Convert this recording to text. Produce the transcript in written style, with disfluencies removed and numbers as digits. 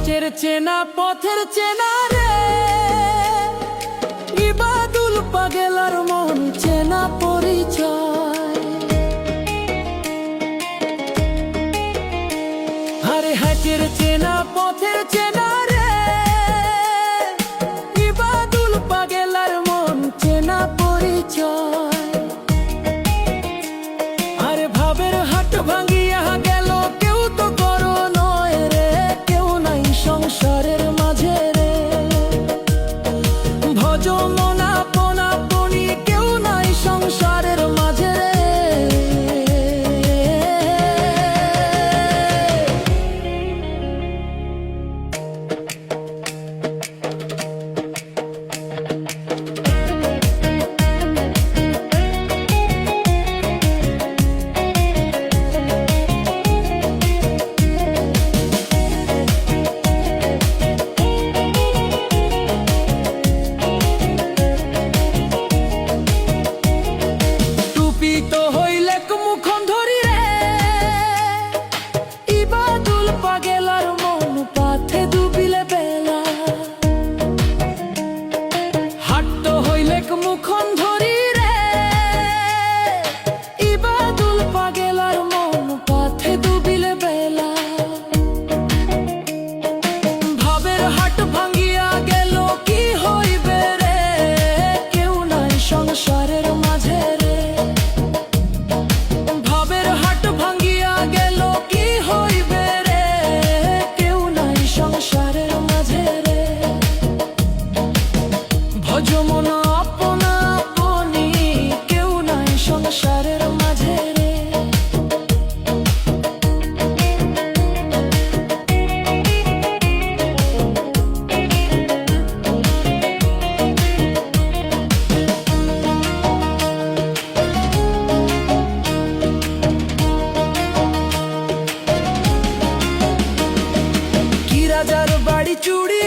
হাটের চেনা পথের চেনা রে, ইবাদুল পাগেলার মন চেনা পরিচয়। আরে হাটের চেনা পথের চেনা রে, ইবাদুল পাগেলার মন চেনা পরিচয়। আরে ভাবের হাট ভাঙিয়া গেল, কেউ তো করো নয় রে, কেউ নাই সংসারের মাঝে রে। ভজ মনা পনা পনি, কেউ নাই সংসারের মাঝে রে। মুখন ধরি রে, ইবাদুল পাগেলার মন পাথে ডুবিলে বেলা। ভাবের হাট ভাঙিয়া গেল, কি হইবে রে, কেউ নাই সংসারের মাঝে রে। ভাবের হাট ভাঙিয়া গেল, কি হইবে রে, কেউ নাই সংসারের মাঝে রে। ভজ মনা সংসারের মাঝে রে। কি রাজার বাড়ি চুড়ি